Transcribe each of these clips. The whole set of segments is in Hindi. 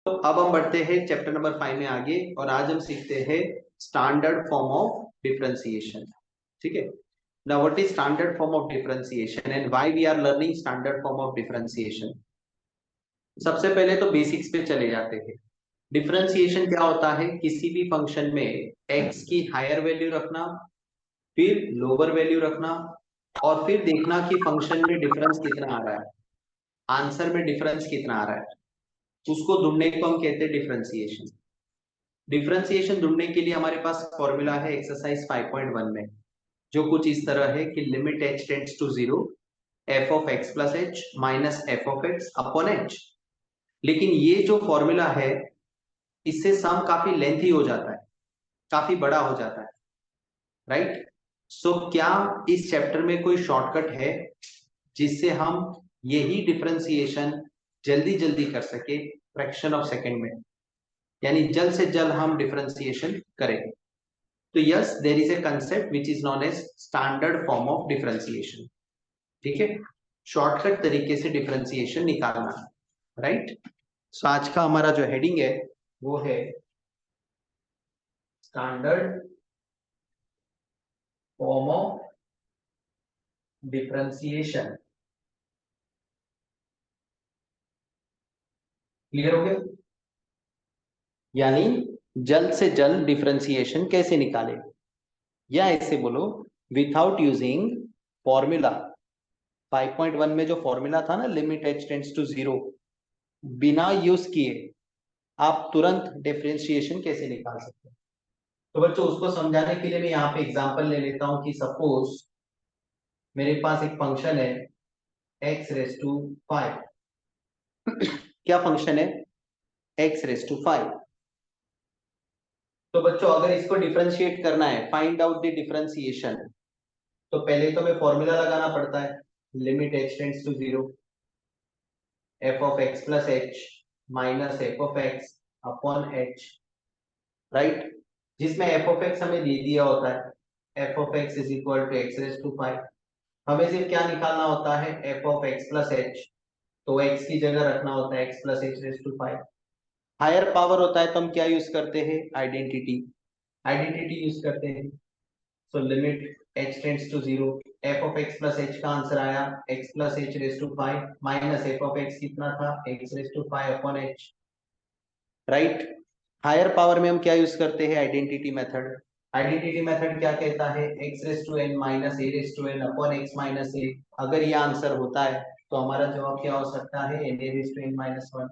तो अब हम बढ़ते हैं चैप्टर नंबर 5 में आगे, और आज हम सीखते हैं स्टैंडर्ड फॉर्म ऑफ डिफरेंशिएशन। ठीक है। Now what is standard form of differentiation and why we are learning standard form of differentiation. सबसे पहले तो बेसिक्स पे चले जाते हैं। डिफरेंशिएशन क्या होता है? किसी भी फंक्शन में एक्स की हायर वैल्यू रखना, फिर लोअर वैल्यू रखना, और फिर देखना कि फंक्शन में डिफरेंस कितना आ रहा है, आंसर में डिफरेंस कितना आ रहा है, उसको ढूंढने को हम कहते हैं डिफरेंशिएशन। डिफरेंशिएशन ढूंढने के लिए हमारे पास फॉर्मूला है एक्सरसाइज 5.1 में, जो कुछ इस तरह है कि limit h tends to 0 f of x plus h minus f of x upon h। लेकिन ये जो फॉर्मूला है, इससे सम काफी लेंथी हो जाता है, काफी बड़ा हो जाता है, राइट। सो क्या इस चैप्टर में कोई शॉर्टकट है जिससे हम यही डिफरेंशिएशन जल्दी जल्दी कर सके, फ्रैक्शन ऑफ सेकेंड में, यानी जल्द से जल्द हम डिफरेंशिएशन करें? तो yes, there is a concept which is known as standard form of differentiation. ठीक है, शॉर्टकट तरीके से डिफरेंशिएशन निकालना, राइट। सो आज का हमारा जो हेडिंग है वो है standard form of differentiation. Clear हो गया? यानी जल्द से जल्द डिफरेंशिएशन कैसे निकाले, या ऐसे बोलो विथआउट यूजिंग फॉर्मूला। 5.1 में जो फॉर्मूला था ना, लिमिट h टेंड्स टू 0, बिना यूज किए आप तुरंत डिफरेंशिएशन कैसे निकाल सकते हैं। तो बच्चों, उसको समझाने के लिए मैं यहाँ पे एग्जांपल ले लेता हूँ कि सपोज मेरे पास एक फंक्शन है x रेस टू 5। क्या फंक्शन है? x raise to 5। तो बच्चों, अगर इसको डिफरेंशिएट करना है, फाइंड आउट द डिफरेंशिएशन, तो पहले तो मैं फॉर्मूला लगाना पड़ता है, limit h tends to 0 f of x plus h minus f of x upon h, right. जिसमें f ऑफ x हमें दे दिया होता है, f of x is equal to x raise to 5। हमें सिर्फ क्या निकालना होता है? f of x plus h। तो x की जगह रखना होता है x plus h raise to 5। Higher power होता है तो हम क्या यूज करते हैं? आइडेंटिटी। आइडेंटिटी यूज करते हैं। So limit h tends to 0, f of x plus h का आंसर आया x plus h raise to 5 minus f of x कितना था? x raise to 5 upon h, right. Higher power में हम क्या यूज करते हैं? Identity method. आइडेंटिटी मेथड क्या कहता है? x raise to n minus a raise to n upon x minus a। अगर ये आंसर होता है तो हमारा जवाब क्या हो सकता है? n a raise to n minus 1।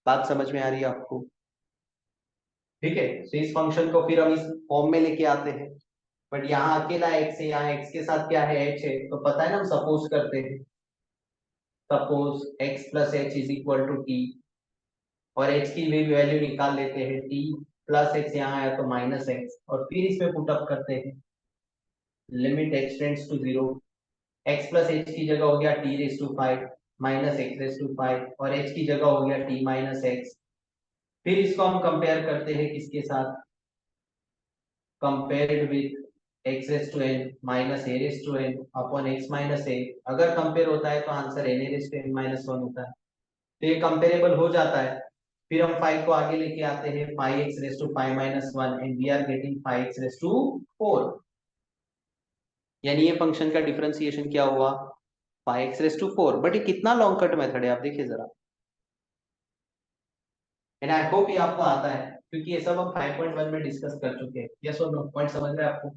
बात समझ में आ रही है आपको? ठीक है। तो इस फंक्शन को फिर हम इस फॉर्म में लेके आते हैं, बट यहाँ अकेला x है, यहाँ x के साथ क्या है? h है। तो पता है ना, हम सपोज करते हैं, suppose x plus h is equal to t, और h की भी वैल्यू निकाल लेते हैं, t प्लस x यहाँ आया तो माइनस x, और फिर इसमें पुट अप करते हैं limit h tends to 0, x plus h की जगह हो गया t raise to 5 minus x raise to 5, और h की जगह हो गया t माइनस x। फिर इसको हम कंपेयर करते हैं किसके साथ? Compared with x raise to n minus a raise to n upon x minus a। अगर कंपेयर होता है तो answer n a raise to n minus 1 होता है। तो ये कंपेरेबल हो जाता है। फिर हम 5 को आगे लेके आते हैं, 5x raise to 5 minus 1 and we are getting 5x raise to 4। यानी ये फंक्शन का डिफरेंशिएशन क्या हुआ? 5x raise to 4। बट ये कितना लॉन्ग कट मेथड है, आप देखिए जरा। एंड आई होप ये आपको आता है, क्योंकि ये सब हम 5.1 में डिस्कस कर चुके हैं। यस और नो? पॉइंट समझ रहे हैं आपको?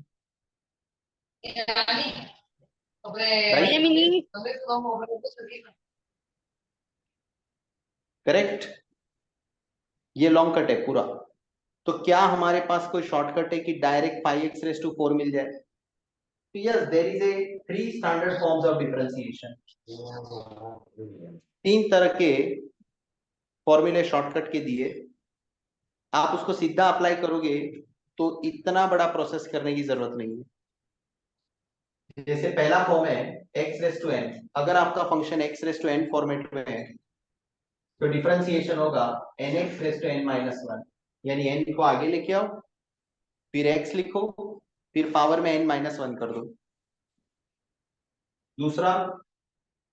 करेक्ट। ये लॉन्ग कट है पूरा। तो क्या हमारे पास कोई शॉर्टकट है कि डायरेक्ट 5x रेस टू 4 मिल जाए? तो yes, there is a 3 standard forms of differentiation. 3 तरह के फॉर्मूले शॉर्टकट के दिए, आप उसको सीधा अप्लाई करोगे तो इतना बड़ा प्रोसेस करने की जरूरत नहीं है। जैसे पहला फॉर्म है x रेस टू n। अगर आपका function x raise to n format में है तो डिफरेंशिएशन होगा nx raise to n minus 1, यानी n को आगे लेके आओ, फिर x लिखो, फिर पावर में n माइनस 1 कर दो। दूसरा,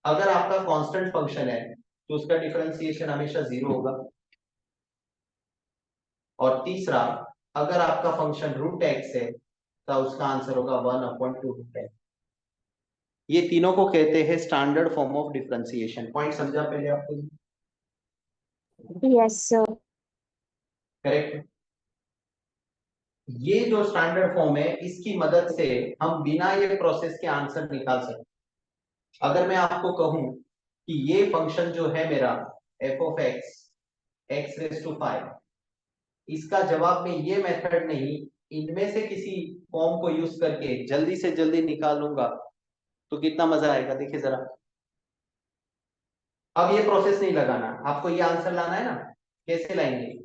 अगर आपका कांस्टेंट फंक्शन है तो उसका डिफरेंशिएशन हमेशा 0 होगा। और तीसरा, अगर आपका फंक्शन रूट एक्स है तो उसका आंसर होगा 1/2 रूट एक्स। ये तीनों को कहते हैं standard form of differentiation. Point समझा पहले आपको? Yes sir. करेक्ट। ये जो स्टैंडर्ड फॉर्म है इसकी मदद से हम बिना ये प्रोसेस के आंसर निकाल सकते। अगर मैं आपको कहूं कि ये फंक्शन जो है मेरा f of x x raise to 5, इसका जवाब में ये मेथड नहीं, इनमें से किसी फॉर्म को यूज करके जल्दी से जल्दी निकालूंगा तो कितना मजा आएगा। देखिए जरा, अब ये प्रोसेस नहीं लगाना, आपको ये आंसर लाना है ना। कैसे लाएंगे?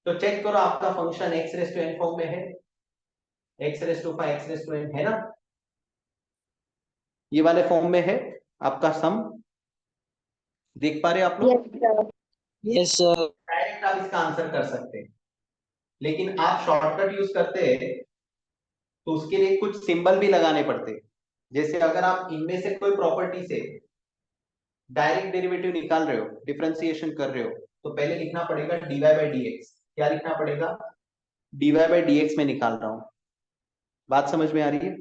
तो चेक करो, आपका function x raise to n form में है, x raise to 5 x raise to n है ना, ये वाले फॉर्म में है आपका सम। देख पा रहे आप लोग? Yes sir. डायरेक्ट आप इसका आंसर कर सकते हैं, लेकिन आप शॉर्टकट यूज करते हैं तो उसके लिए कुछ सिंबल भी लगाने पड़ते हैं। जैसे अगर आप इनमें से कोई प्रॉपर्टी से डायरेक्ट डेरिवेटिव निकाल रहे हो, डिफरेंशिएशन कर रहे हो, तो पहले लिखना पड़ेगा dy बाई डी एक्स। क्या लिखना पड़ेगा? dy बाई डी एक्स में निकाल रहा हूं। बात समझ में आ रही है?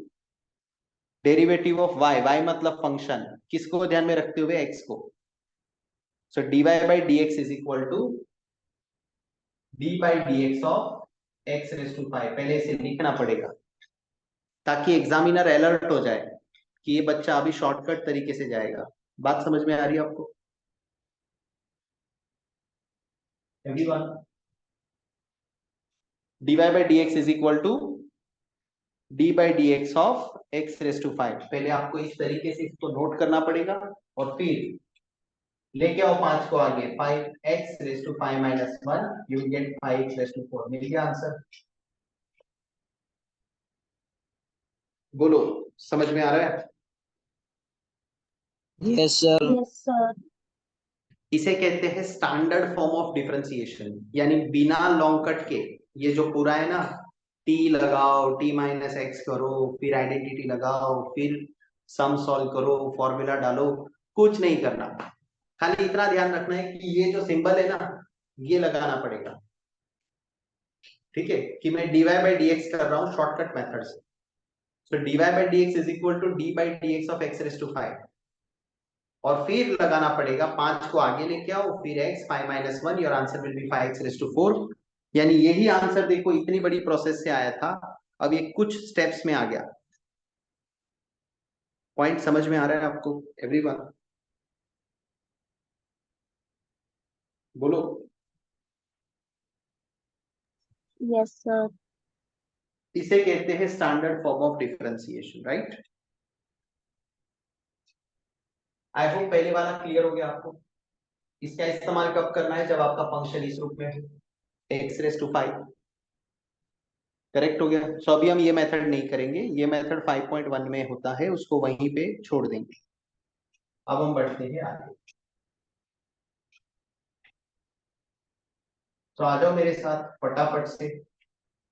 डेरिवेटिव ऑफ y, y मतलब फंक्शन, किसको ध्यान में रखते हुए? x को। So dy by d x is equal to d by d x of x raise to 5। पहले इसे लिखना पड़ेगा ताकि एग्जामिनर अलर्ट हो जाए कि ये बच्चा अभी शॉर्टकट तरीके से जाएगा। बात समझ में आ रही है आपको everyone? dy by d x is equal to d by d x of x raise to 5। पहले आपको इस तरीके से इसको नोट करना पड़ेगा और फिर लेके आओ 5 को आगे, 5x raise to 5 minus 1, you will get 5x raise to 4। मिल गया आंसर? बोलो, समझ में आ रहा है? Yes sir. Yes sir. इसे कहते हैं स्टैंडर्ड फॉर्म ऑफ डिफरेंशिएशन, यानी बिना लॉन्ग कट के। ये जो पूरा है ना, t लगाओ, t माइनस एक्स करो, फिर आइडेंटिटी लगाओ, फिर सम सॉल्व करो, फॉर्मूला डालो, कुछ नहीं करना। खाली इतना ध्यान रखना है कि ये जो सिंबल है ना, ये लगाना पड़ेगा। ठीक है, कि मैं dy बाई डी एक्स कर रहा हूँ शॉर्टकट मेथड से। So dy by d x is equal to d by d x of x raise to 5, और फिर लगाना पड़ेगा 5 को आगे लेके आओ, फिर x 5 minus 1, your answer will be 5x raise to 4। यानी यही आंसर देखो इतनी बड़ी प्रोसेस से आया था, अब ये कुछ स्टेप्स में आ गया। पॉइंट समझ में आ रहा है आपको एवरीवन? बोलो। Yes sir. इसे कहते हैं standard form of differentiation, right? I hope पहले वाला क्लियर हो गया आपको। इसका इस्तेमाल कब करना है? जब आपका फंक्शन इस रूप में है, x रेस टू 5। करेक्ट हो गया। सो अभी हम ये मेथड नहीं करेंगे, ये मेथड 5.1 में होता है, उसको वहीं पे छोड़ देंगे। अब हम बढ़ते हैं आगे। तो आ जाओ मेरे साथ, फटाफट से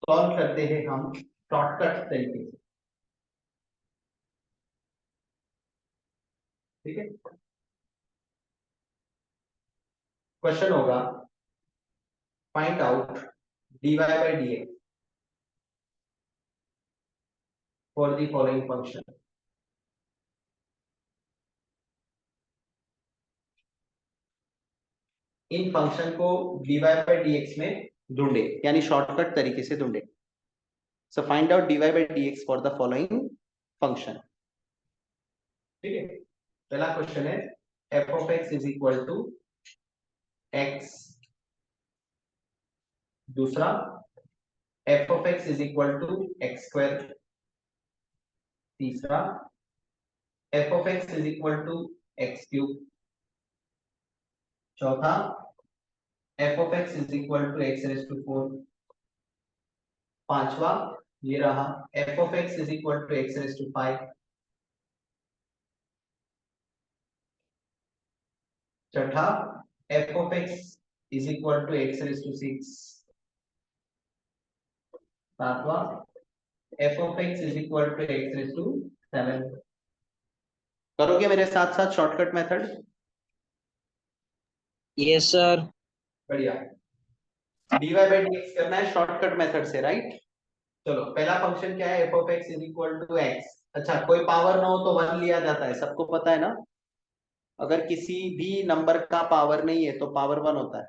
सॉल्व करते हैं हम शॉर्टकट तरीके से। ठीक है, क्वेश्चन होगा find out dy by d x for the following function. इन फंक्शन को dy बाई डी एक्स में ढूंढे, यानी शॉर्टकट तरीके से ढूंढे। So find out dy by d x for the following function. ठीक है, पहला क्वेश्चन है f of x is equal to x। दूसरा, f of x is equal to x square. तीसरा, f of x is equal to x cube. चौथा, f of x is equal to x raise to 4। पांचवा, ये रहा f of x is equal to x raise to 5। छठा, f of x is equal to x raise to 6। सातवां, f of x is equal to x raise to 7। करोगे मेरे साथ साथ शॉर्टकट मेथड? Yes sir. बढ़िया। dy बाई dx करना है शॉर्टकट मेथड से, राइट? चलो पहला फंक्शन क्या है, f of x is equal to x. अच्छा, कोई पावर ना हो तो वन लिया जाता है, सबको पता है ना? अगर किसी भी नंबर का पावर नहीं है तो पावर वन होता है।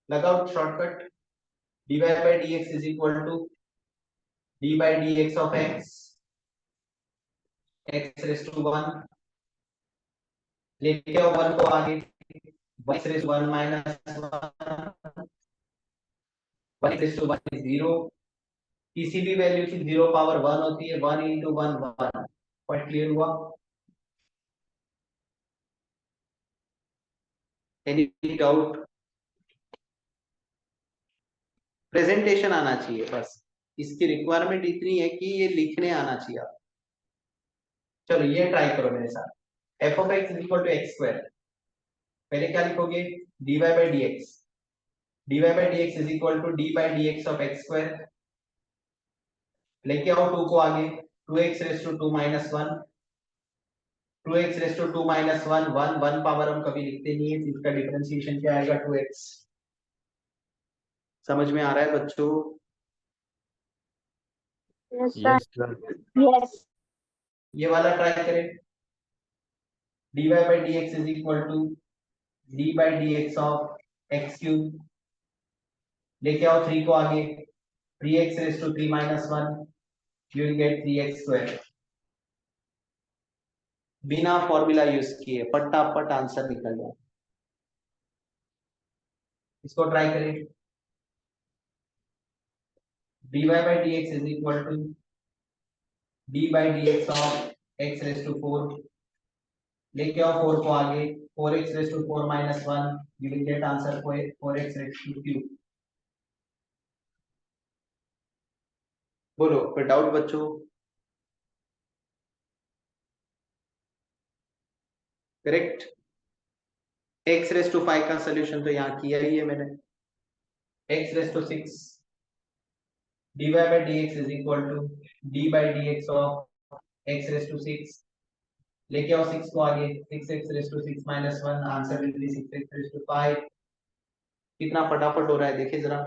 लगाओ shortcut, dy by dx is equal to d by dx of x, x raise to one, लेके आओ वन को आगे, x raise one minus one, one raise to one is zero. किसी भी वैल्यू की जीरो पावर वन होती है, one into one one. Point clear हुआ? Any doubt? प्रेजेंटेशन आना चाहिए बस, इसकी रिक्वायरमेंट इतनी है कि ये लिखने आना चाहिए आप। चलो ये ट्राई करो मेरे साथ, f of x is equal to x square. पहले क्या लिखोगे, dy by dx, dy by dx is equal to d by dx of x square. लेके आओ टू को आगे, 2x raise to two minus one, 2x raise to two minus one, one one power हम कभी लिखते नहीं है, इसका डिफरेंशिएशन क्या आएगा, 2x। समझ में आ रहा है बच्चों? Yes, sir. Yes, sir. Yes. ये वाला ट्राई करें, dy by dx is equal to d by dx of x cube. लेके आओ थ्री को आगे, 3x raise to three minus one, you will get 3x square. बिना फॉर्मूला यूज किए फटाफट आंसर निकल जाए। इसको ट्राई करें, dy by dx is equal to d by dx of x raise to four. लेके आओ फोर को आगे, 4x raise to four minus one, you will get answer 4x raise to cube. बोलो कोई डाउट बच्चों? Correct. x raise to five का सोल्यूशन तो यहाँ किया ही है मैंने, x raise to six, dy by dx is equal to d by dx of x raise to six. लेके आओ सिक्स को आगे, 6x raise to six minus one, answer will be 6x raise to five. कितना फटाफट हो रहा है देखिए जरा,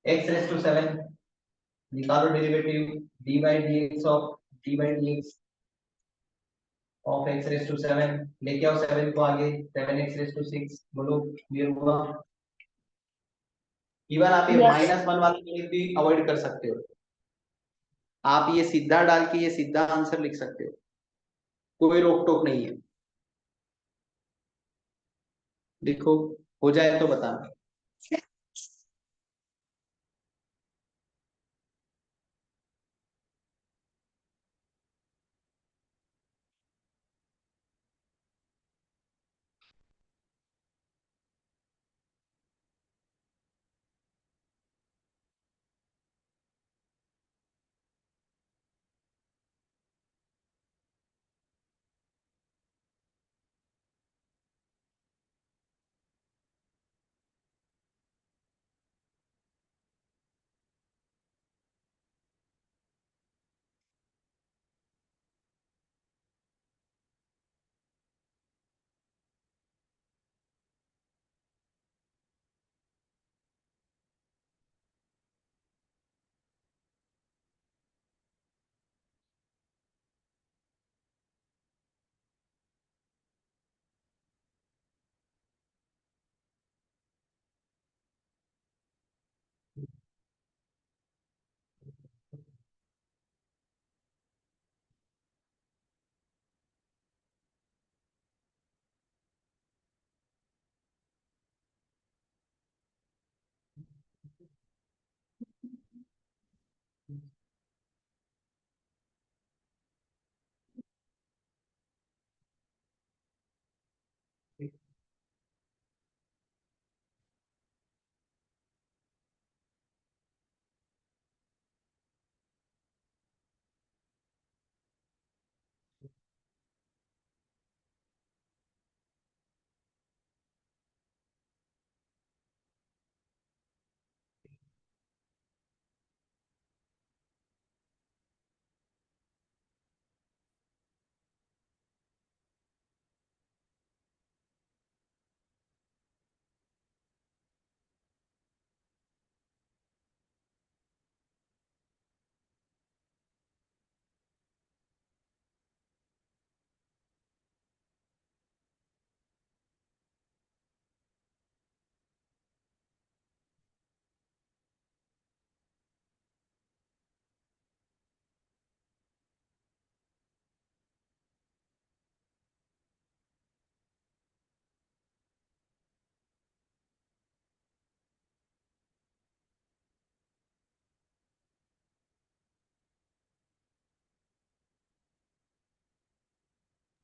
x रेस टू सेवन, निकालो derivative, d by dx of d by dx of x raise to seven. लेके आओ सेवन को आगे, 7x रेस टू सिक्स। बोलो क्लियर हुआ? इवन आप ये Yes. माइनस वन वाला गणित भी अवॉइड कर सकते हो, आप ये सीधा डाल के ये सीधा आंसर लिख सकते हो, कोई रोक टोक नहीं है। देखो हो जाए तो बताना।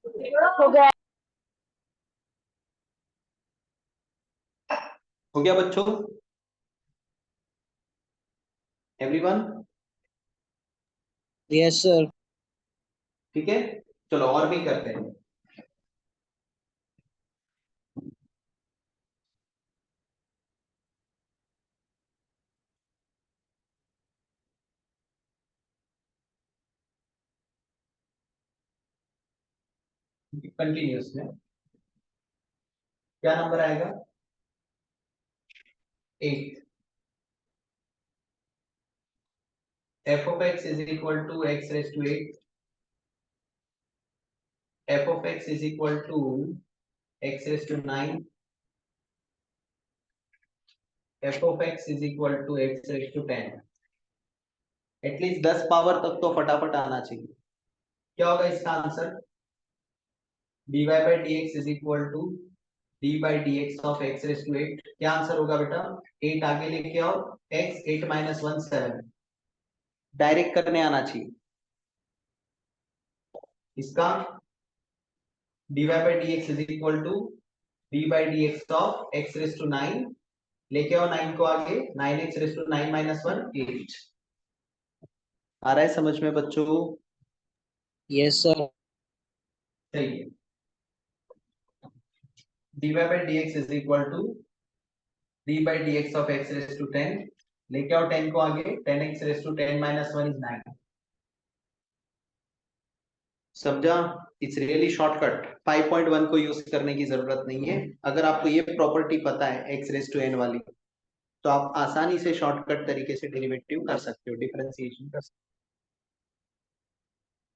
हो गया। हो गया बच्चों, एवरीवन? Yes sir. ठीक है, चलो और भी करते हैं। कंटिन्यूस में क्या नंबर आएगा? 8। f of x is equal to x raised to 8. f of x is equal to x raised to 9. f of x is equal to x raised to 10. At least 10 power तक तो फटाफट आना चाहिए। क्या होगा इसका answer? dy by dx is equal to d by dx of x raised to 8। क्या आंसर होगा बेटा? 8 आगे लेके आओ, x 8 minus 1 7। डायरेक्ट करने आना चाहिए इसका। dy by dx is equal to d by dx of x raised to 9। लेके आओ 9 को आगे, 9x raised to 9 minus 1 8। आ रहा है समझ में बच्चों? Yes sir. सही है। dy by dx is equal to d by dx of x raised to 10। लेके आओ 10 को आगे, 10x raised to 10 minus 1 is 9। समझा? It's really shortcut. 5.1 को यूज करने की जरूरत नहीं है। अगर आपको ये प्रॉपर्टी पता है x रेज टू n वाली, तो आप आसानी से शॉर्टकट तरीके से डेरिवेटिव कर सकते हो, डिफरेंशिएशन कर सकते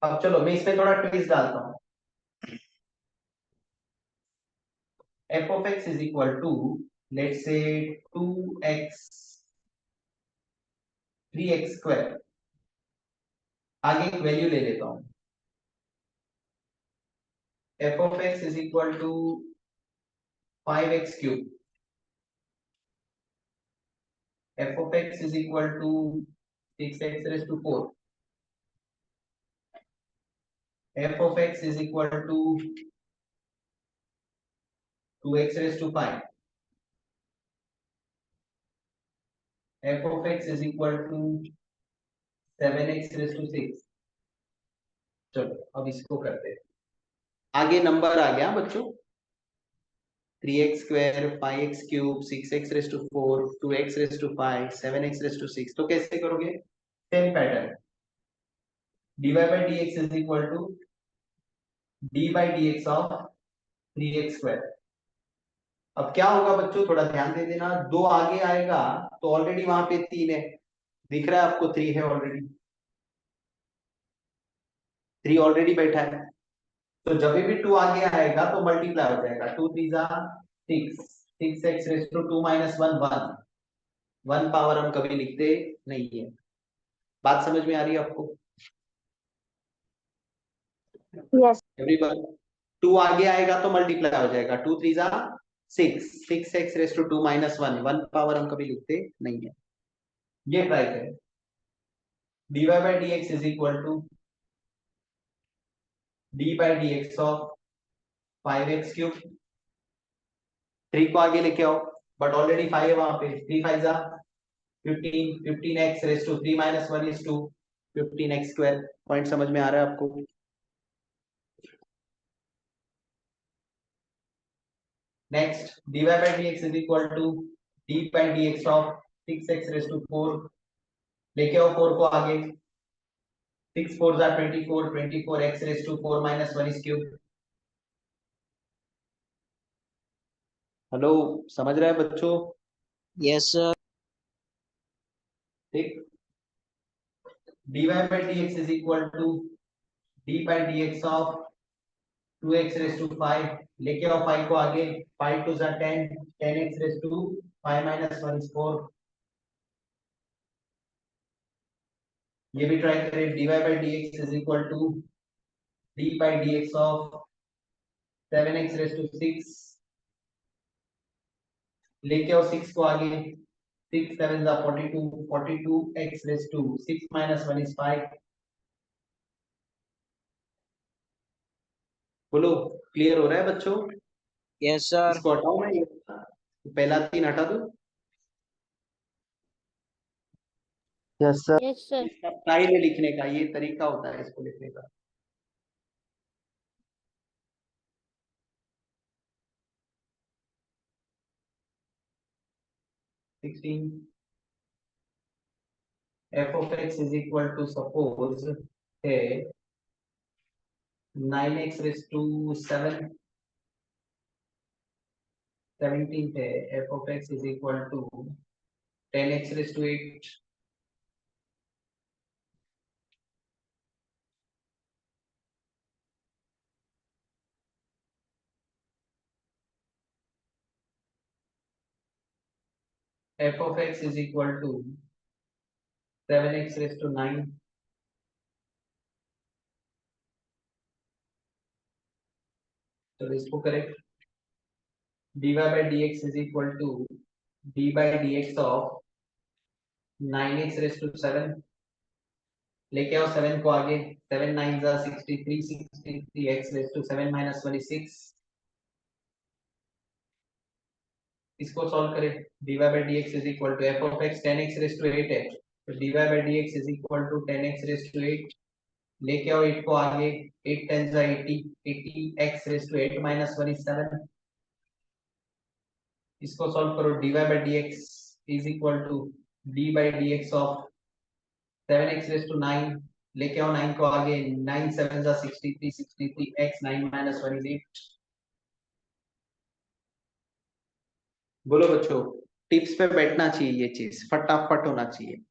हो। अब चलो मैं इसमें थोड़ा ट्विस्ट डालता हूँ। f of x is equal to let's say 2x 3x square. आगे एक वैल्यू ले लेता हूँ। f of x is equal to 5x cube. f of x is equal to 6x raised to 4। f of x is equal to 2x raised to 5। f of x is equal to 7x raised to 6। चलो अब इसको करते हैं। आगे नंबर आ गया बच्चों, 3x square 5x cube 6x raised to 4 2x raised to 5 7x raised to 6। तो कैसे करोगे? Same pattern. dy by dx is equal to d by dx of 3x square. अब क्या होगा बच्चों, थोड़ा ध्यान दे देना। 2 आगे आएगा तो ऑलरेडी वहां पे 3 है, दिख रहा है आपको? 3 है ऑलरेडी, 3 ऑलरेडी बैठा है। तो जब भी 2 आगे आएगा तो मल्टीप्लाई हो जाएगा। 2 3 जा 6, 6x raise to 2 minus 1 1। 1 power हम कभी लिखते नहीं है। बात समझ में आ रही है आपको? यस। एवरीवन, 2 आगे आएगा तो मल्टीप्लाई हो जाएगा। 2 3 जा 6, 6x raise to 2 minus 1। 1 power हम कभी लिखते नहीं है। ये ट्राई करें। dy by dx is equal to d by dx of 5x cube. 3 को आगे लेके आओ, बट ऑलरेडी 5 है वहां पे। 3 5 जा 15, 15x raise to 3 minus 1 is 2, 15x square. Point समझ में आ रहा है आपको? Next, dy by dx is equal to d by dx of 6x raise to 4। लेके आओ 4 को आगे, 6 4 जा 24, 24x raise to 4 minus 1 is cube. Hello, समझ रहे हैं बच्चों? Yes sir. ठीक। dy by dx is equal to d by dx of 2x raise to 5। लेके आओ 5 को आगे, 5 2 जा 10, 10x raise to 5 minus 1 is 4। ये भी ट्राई करें। dy by dx is equal to d by dx of 7x raise to 6। लेके आओ 6 को आगे, 6 7 जा 42, 42x raise to 6 minus 1 is 5। बोलो, क्लियर हो रहा है बच्चों? Yes, sir. इसको हटाओ, मैं ये पहला 3 हटा दूं। Yes, sir. Yes, sir. इसका स्टाइल है लिखने का, ये तरीका होता है इसको लिखने का। f of x is equal to suppose है 9x raised to 7, 17 है f of x is equal to 10x raised to 8, f of x is equal to 7x raised to 9, तो इसको correct, dy by dx is equal to d by dx of 9x raised to 7, लेके आओ 7 को आगे, 7 9 जा 63, 63 x raised to 7 minus 26, इसको सॉल्व करें, dy by dx is equal to f of x 10x raised to 8 है, तो dy by dx is equal to 10x raised to 8, लेके आओ 8 को आगे, 8 10 जा 80, 80 x raised to 8 minus 27, इसको सॉल्व करो, dy by dx is equal to d by dx of 7x raised to 9, लेके आओ 9 को आगे, 9 7 जा 63, 63 x 9 minus 1 is 8। बोलो बच्चों, टिप्स पे बैठना चाहिए, ये चीज फटाफट होना चाहिए।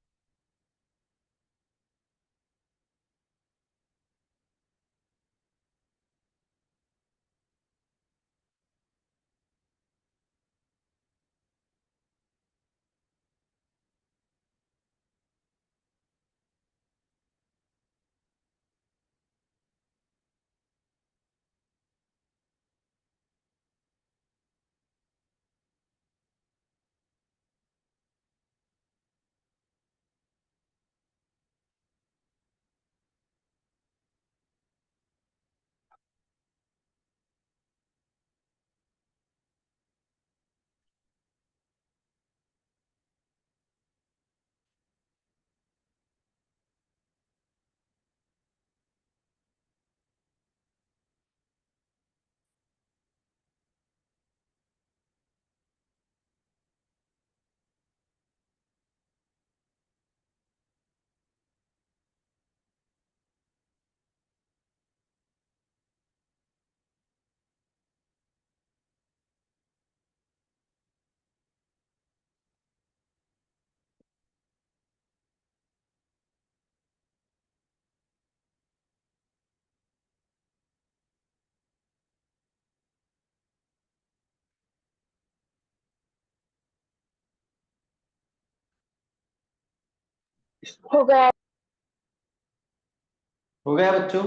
हो गया। हो गया बच्चों?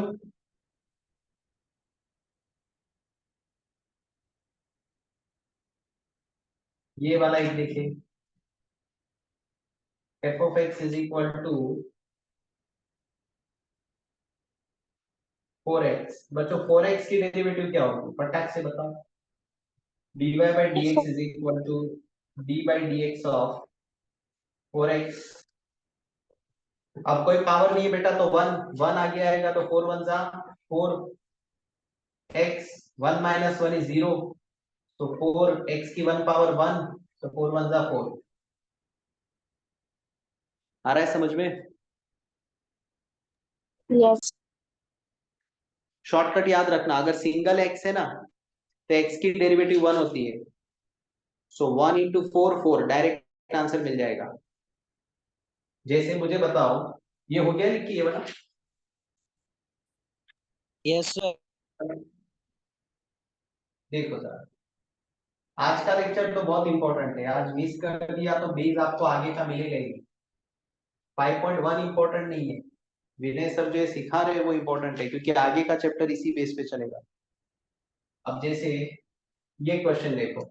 ये वाला एक देखिए, f of x is equal to 4x, बच्चों 4x की डेरिवेटिव क्या होगी फटाक से बताओ। dy by dx is equal to d by dx of 4x, अब कोई पावर नहीं है बेटा, तो 1 1 आगे आएगा, तो 4 1 जा 4 x, 1 minus 1 is 0, तो 4 x की 1 पावर 1, तो 4 1 जा 4। आ रहा है समझ में? यस। शॉर्टकट याद रखना, अगर सिंगल x है ना तो x की डेरिवेटिव 1 होती है, सो 1 into 4 4, डायरेक्ट आंसर मिल जाएगा। जैसे मुझे बताओ, ये हो गया लिखिए ये वाला। Yes sir. देखो सर, आज का लेक्चर तो बहुत इंपॉर्टेंट है, आज मिस कर दिया तो बेस आपको आगे का मिलेगा ही। 5.1 इंपॉर्टेंट नहीं है, विनय सर जो सिखा रहे हैं वो इंपॉर्टेंट है, क्योंकि आगे का चैप्टर इसी बेस पे चलेगा। अब जैसे ये क्वेश्चन देखो,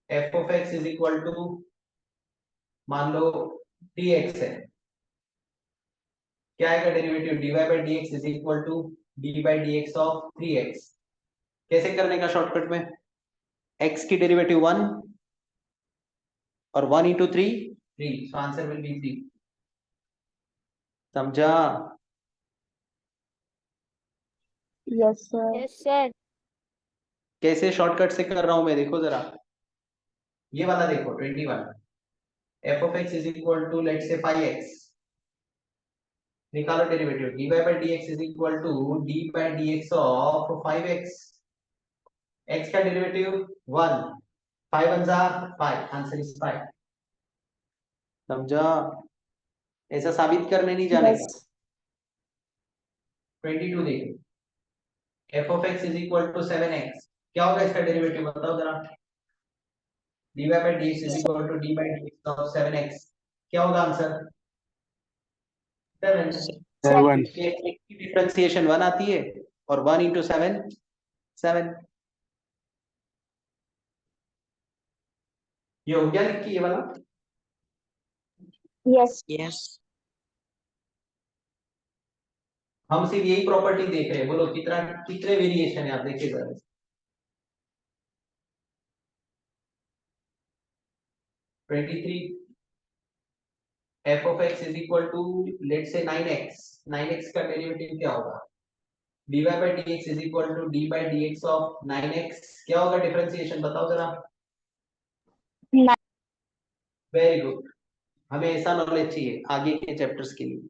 f of x is equal to मान लो dx है, क्या आएगा derivative, dy by dx is equal to d by dx of 3x, कैसे करने का शॉर्टकट में? x की डेरिवेटिव 1 और 1 into 3 3, so answer will B 3। समझा? Yes, sir. Yes, sir. कैसे शॉर्टकट से कर रहा हूं मैं, देखो जरा। ये वाला देखो 21, f of x is equal to let's say 5x, निकालो derivative, dy by dx is equal to d by dx of 5x, x का डेरिवेटिव 1, 5 1 जा 5, आंसर इज 5। समझा? ऐसा साबित करने नहीं जाने का। Yes. 22 देखो, f of x is equal to 7x, क्या होगा इसका डेरिवेटिव बताओ जरा। dy by dx is equal to d by dx of 7x, क्या होगा आंसर? 7। 7. x की डिफरेंशिएशन 1 आती है और 1 इंटू 7 7। ये हो गया लिख के ये वाला। Yes. Yes. हम सिर्फ यही प्रॉपर्टी देख रहे हैं, बोलो कितना, कितने वेरिएशन है आप देखिए जरा। 23, f of x is equal to let's say 9x, 9x का डेरिवेटिव क्या होगा? dy by dx is equal to d by dx of 9x, क्या होगा डिफरेंशिएशन बताओ जरा। 9. वेरी गुड, हमें ऐसा नॉलेज चाहिए आगे के चैप्टर्स के लिए।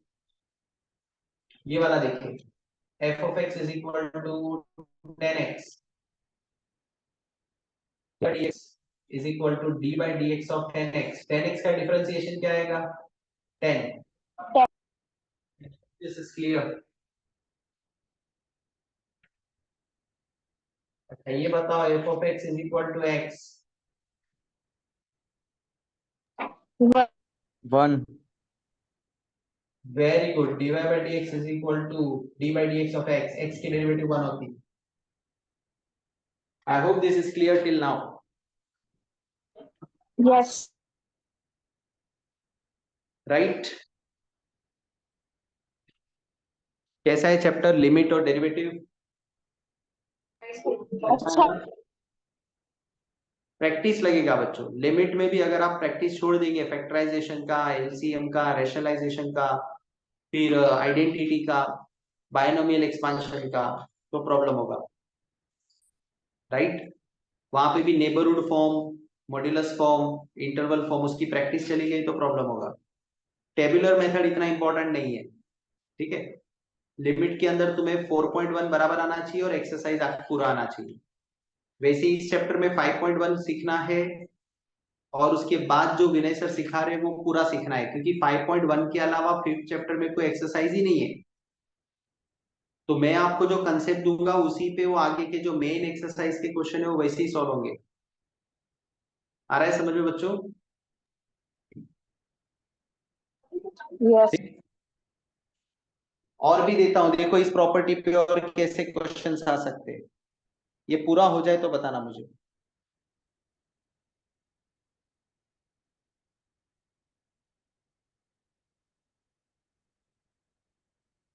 ये वाला देखिए, f of x is equal to 10x dx is equal to d by dx of 10x, 10x का डिफरेंशिएशन क्या आएगा? 10। 10. This is clear? अच्छा ये बताओ, f of x is equal to x, 1. 1. Very good, dy by dx is equal to d by dx of x, x की डेरिवेटिव 1 होती है। I hope this is clear till now, Yes. right? कैसा है चैप्टर लिमिट और डेरिवेटिव? अच्छा. प्रैक्टिस लगेगा बच्चों, लिमिट में भी अगर आप प्रैक्टिस छोड़ देंगे, फैक्टराइजेशन का, एलसीएम का, रेशनलाइजेशन का, फिर आइडेंटिटी का, बायनोमियल एक्सपांशन का, तो प्रॉब्लम होगा, राइट? वहां पे भी neighbourhood form, modulus form, interval form, उसकी प्रैक्टिस चली गई तो प्रॉब्लम होगा। टेबुलर मेथड इतना इंपॉर्टेंट नहीं है, ठीक है? लिमिट के अंदर तुम्हें 4.1 बराबर आना चाहिए और एक्सरसाइज पूरा आना चाहिए। वैसे इस चैप्टर में 5.1 सीखना है और उसके बाद जो विनय सर सिखा रहे हैं वो पूरा सीखना है, क्योंकि 5.1 के अलावा 5th चैप्टर में कोई एक्सरसाइज ही नहीं है। तो मैं आपको जो कंसेप्ट दूंगा उसी पे वो आगे के जो मेन एक्सरसाइज के क्वेश्चन है वो वैसे ही सॉल्व होंगे। आ रहा है समझ में बच्चों? Yes. और भी देता हूं, देखो इस प्रॉपर्टी पे और कैसे क्वेश्चंस आ सकते हैं। ये पूरा हो जाए तो बताना मुझे।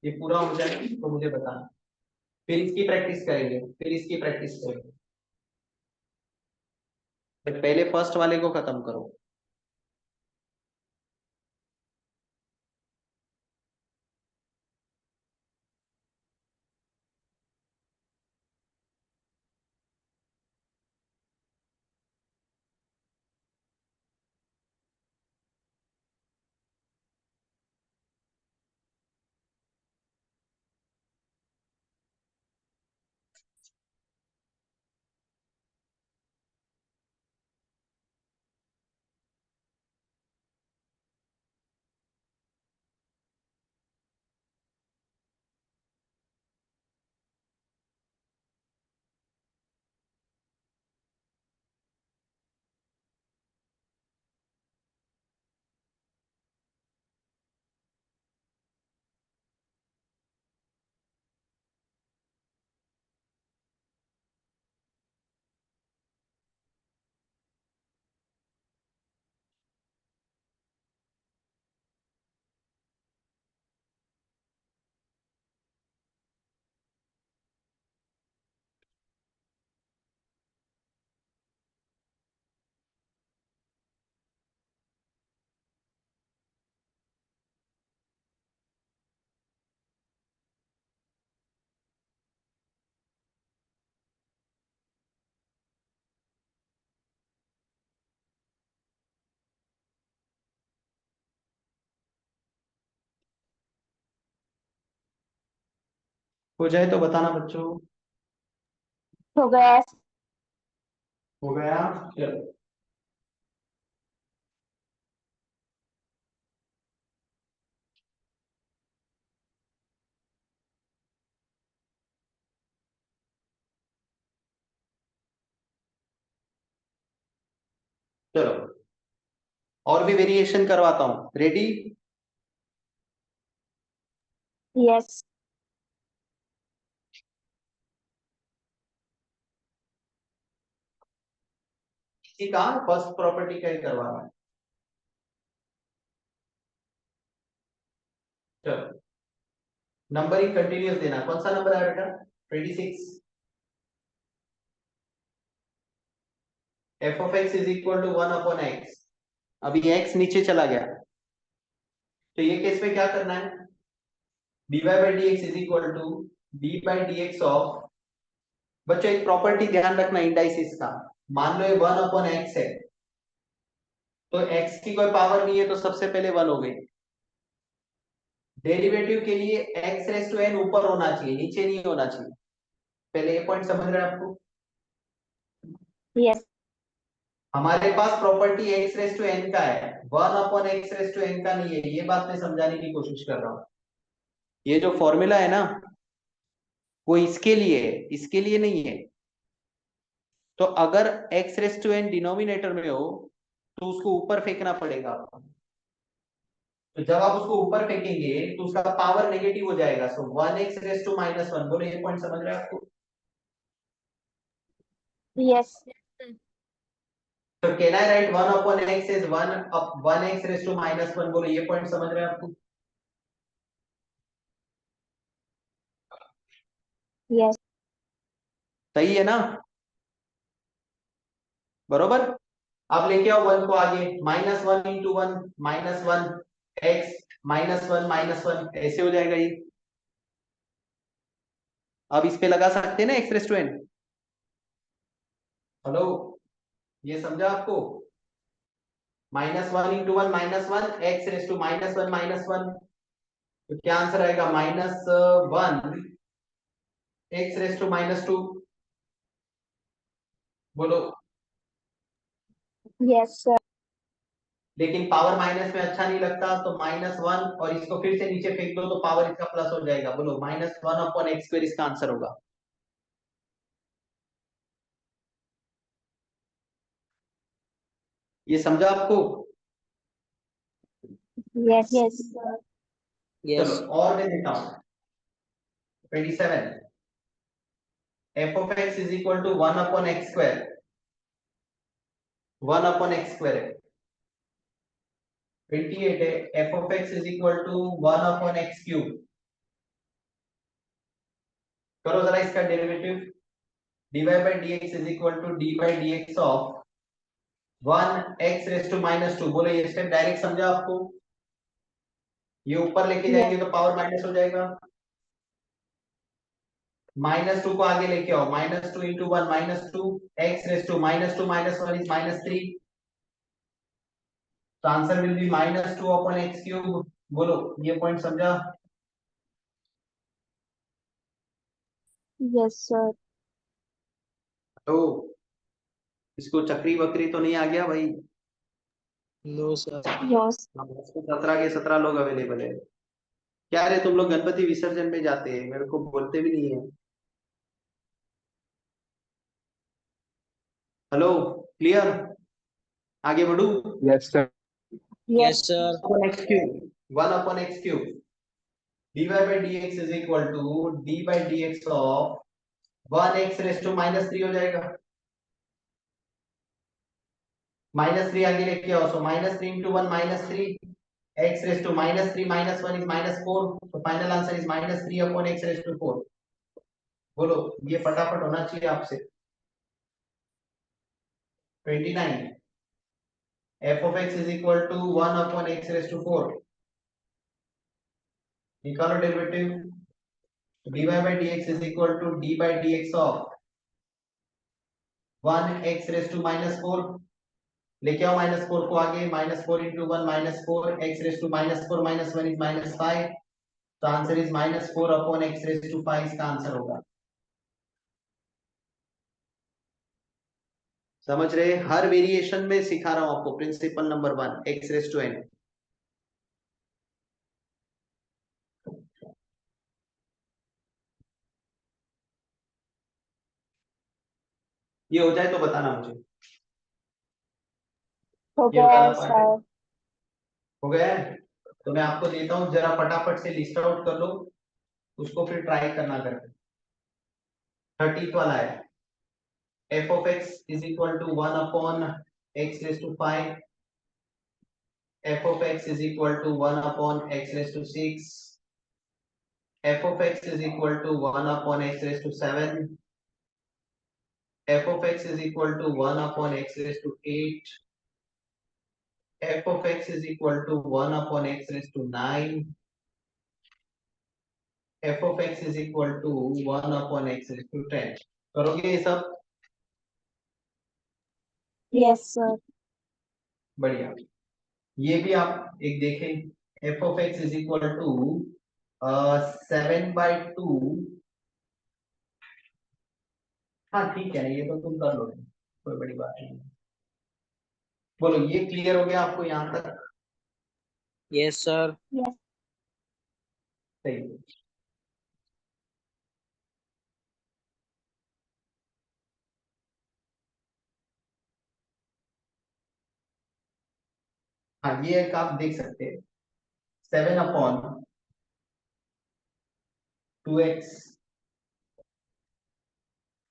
ये पूरा हो जाए तो मुझे बताना, फिर इसकी प्रैक्टिस करेंगे, फिर इसकी प्रैक्टिस करेंगे। तो पहले फर्स्ट वाले को खत्म करो। हो जाए तो बताना बच्चों। हो गया। हो गया, चलो। चलो और भी वेरिएशन करवाता हूं, रेडी? यस। ठीक है, फर्स्ट प्रॉपर्टी का ही करवाना है। चलो, नंबरिंग कंटिन्यूस देना। कौन सा नंबर है बेटा? 26। F of x is equal to 1/x। अभी x नीचे चला गया, तो ये केस में क्या करना है? dy by dx is equal to d by dx of, बच्चों एक प्रॉपर्टी ध्यान रखना इंडाइसिस का। मान लो ये 1/x है, तो x की कोई पावर नहीं है तो सबसे पहले 1 हो गई। डेरिवेटिव के लिए x रेस टू n ऊपर होना चाहिए, नीचे नहीं होना चाहिए। पहले ये पॉइंट समझ रहे हैं आपको? यस। हमारे पास property x raise to n का है, 1/x रेस टू n का नहीं है। ये बात मैं समझाने की कोशिश कर रहा हूं। ये जो फॉर्मूला है ना, वो इसके लिए है, इसके लिए नहीं है। तो अगर x raise to n denominator में हो तो उसको ऊपर फेंकना पड़ेगा आपको। तो जब आप उसको ऊपर फेंकेंगे तो उसका पावर नेगेटिव हो जाएगा। सो 1x रेस टू -1। बोलो, ये पॉइंट समझ रहे हैं आपको? यस। तो can I write 1/x is 1x raise to -1? बोलो, ये पॉइंट समझ रहे हैं आपको? यस। सही है ना? बरोबर। आप लेके आओ 1 को आगे, -1 इंटू 1 -1 x -1 ऐसे हो जाएगा ये। अब इस पे लगा सकते हैं ना x raise to n। Hello, ये समझा आपको? -1 इंटू 1 -1 x रेस टू -1 तो क्या आंसर आएगा? -1 x रेस टू -2। बोलो। Yes sir. लेकिन पावर माइनस में अच्छा नहीं लगता, तो -1 और इसको फिर से नीचे फेंक दो तो पावर इसका प्लस हो जाएगा। बोलो, -1/x² इसका आंसर होगा। ये समझा आपको? यस। यस। चलो और मैं देता हूं 27। F of x is equal to 1/x²। 1/x² है। 28 है, f of x is equal to 1/x³। करो जरा इसका derivative. dy by dx is equal to d by dx of 1x raise to -2। बोलो, ये स्टेप डायरेक्ट समझा आपको? ये ऊपर लेके यस। जाएंगे तो पावर माइनस हो जाएगा। -2 को आगे लेके आओ, -2 into 1 -2 x raise to -2 -1 is -3। तो आंसर विल बी -2/x³। बोलो, ये पॉइंट समझा? Yes sir. तो इसको चक्री वक्री तो नहीं आ गया भाई? No sir. यस। 17 के 17 लोग अवेलेबल है। क्या रे, तुम लोग गणपति विसर्जन में जाते हैं, मेरे को बोलते भी नहीं है। Hello, clear? आगे बढ़ू? Yes sir. Yes. Yes sir. 1/x³। dy by dx is equal to d by dx of 1x raise to -3 हो जाएगा। -3 आगे लेके आओ, so -3 into 1 -3 x raise to -3 -1 is -4। तो final answer is -3/x raise to 4। बोलो, ये फटाफट होना चाहिए आपसे। 29। f of x is equal to 1/x raise to 4। निकालो derivative. dy by dx is equal to d by dx of 1x raise to -4। लेके आओ -4 को आगे, -4 into 1 -4 x raise to -4 -1 is -5। तो आंसर इज -4/x⁵, इसका आंसर होगा। समझ रहे? हर वेरिएशन में सिखा रहा हूं आपको प्रिंसिपल नंबर 1 x⁵n। ये हो जाए तो बताना मुझे। हो ये गया वाला है पार्ट है, सर। हो गया है? तो मैं आपको देता हूं, जरा फटाफट से लिस्ट आउट कर लो, उसको फिर ट्राई करना करके। 30th वाला है, f(x) is equal to 1/x⁵, f(x) is equal to 1/x⁵, f(x) is equal to 1/x⁵, f(x) is equal to 1/x⁸, f(x) is equal to 1/x⁹, f(x) is equal to 1/x⁻10। करोगे ये सब? Yes sir. बढ़िया। ये भी आप एक देखें, f(x) is equal to 7/2। हाँ ठीक है, ये तो तुम कर लो, कोई बड़ी बात नहीं। बोलो, ये क्लियर हो गया आपको यहाँ तक? Yes sir. यस। सही। हाँ, ये एक आप देख सकते हैं, 7/2x।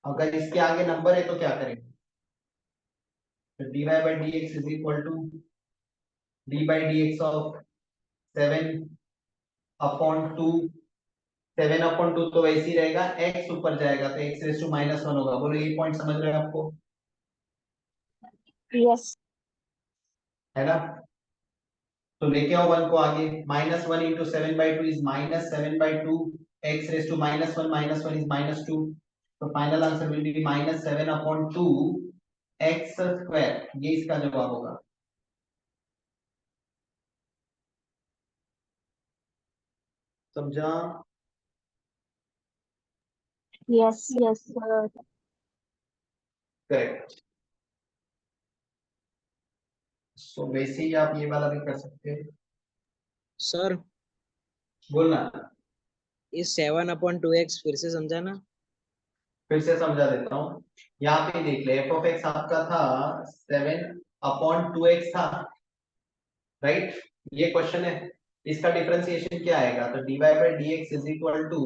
अगर इसके आगे नंबर है तो क्या करेंगे? तो dy/dx is equal to d/dx of 7/2। 7/2 तो वैसे ही रहेगा, x ऊपर जाएगा तो x⁻1 होगा। बोलो, ये पॉइंट समझ रहे हैं आपको? यस। है ना? तो लेके आओ 1 को आगे, -1 into 7/2 is -7/2, x⁻1 -1 is -2, तो final answer will B -7/2 x²। ये इसका जवाब होगा। समझा? Yes yes sir. करेक्ट। सो वैसे ही आप ये वाला भी कर सकते हैं। सर बोलना। इस 7/2x फिर से समझाना। फिर से समझा देता हूँ। यहाँ पे देख ले, f(x) आपका था 7/2x था, राइट? ये क्वेश्चन है, इसका डिफरेंशिएशन क्या आएगा? तो dy/dx is equal to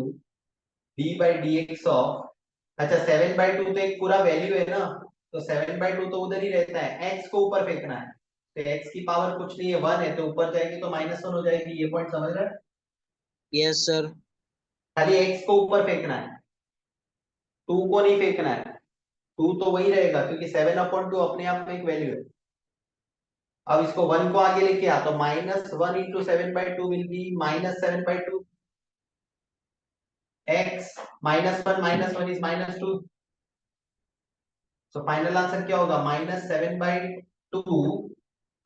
d/dx of, अच्छा 7/2 तो एक पूरा वैल्यू है ना, तो 7/2 तो उधर ही रहता है, x को ऊपर फेंकना है, तो x की पावर कुछ नहीं है, 1 है, तो ऊपर जाएगी तो -1 हो जाएगी। ये पॉइंट समझ रहे हैं? Yes sir. खाली x को ऊपर फेंकना है, 2 को नहीं फेंकना है। 2 तो वही रहेगा क्योंकि 7/2 अपने आप में एक वैल्यू है। अब इसको 1 को आगे लेके आ, तो -1 into 7/2 will be -7/2, x -1 is -2, so final answer क्या होगा? -7/2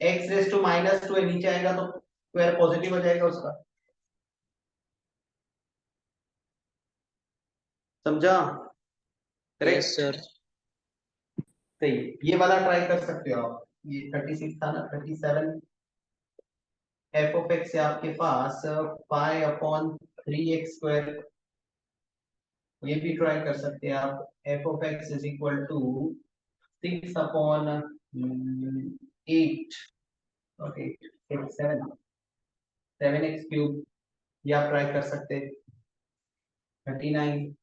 x⁻2 है, नीचे आएगा तो स्क्वायर पॉजिटिव हो जाएगा उसका। समझा? Yes correct. सर। सही। ये वाला ट्राई कर सकते हो आप, ये 36 था ना, 37। f(x) से आपके पास π/3x², ये भी ट्राई कर सकते हैं आप। f(x) is equal to 6/8, not 8, 7x³ ये आप ट्राई कर सकते हैं। 39,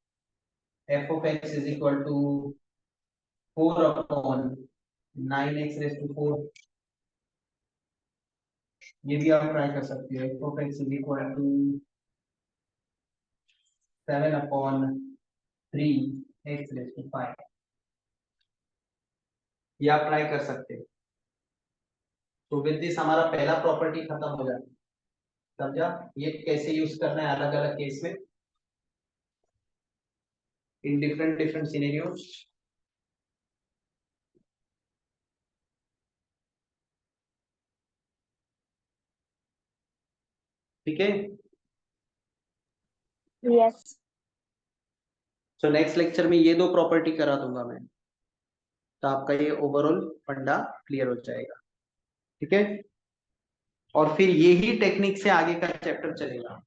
f(x) is equal to 4/9x⁴, ये भी आप ट्राई कर सकते हैं। f(x) is equal to 7/3x⁵, ये आप ट्राई कर सकते हैं। तो विद दिस हमारा पहला प्रॉपर्टी खत्म हो जाता है। समझा? ये कैसे यूज करना है अलग अलग केस में, इन डिफरेंट डिफरेंट सिनेरियोस। ठीक है? Yes. सो नेक्स्ट लेक्चर में ये दो प्रॉपर्टी करा दूंगा मैं, तो आपका ये ओवरऑल फंडा क्लियर हो जाएगा। ठीक है, और फिर यही टेक्निक से आगे का चैप्टर चलेगा।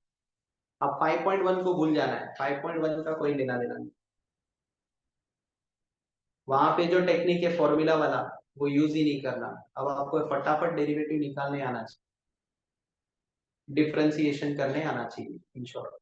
अब 5.1 को भूल जाना है, 5.1 का कोई लेना देना नहीं। वहां पे जो टेक्निक है फॉर्मूला वाला, वो यूज ही नहीं करना। अब आपको फटाफट डेरिवेटिव निकालने आना चाहिए, डिफरेंशिएशन करने आना चाहिए इन शॉर्ट।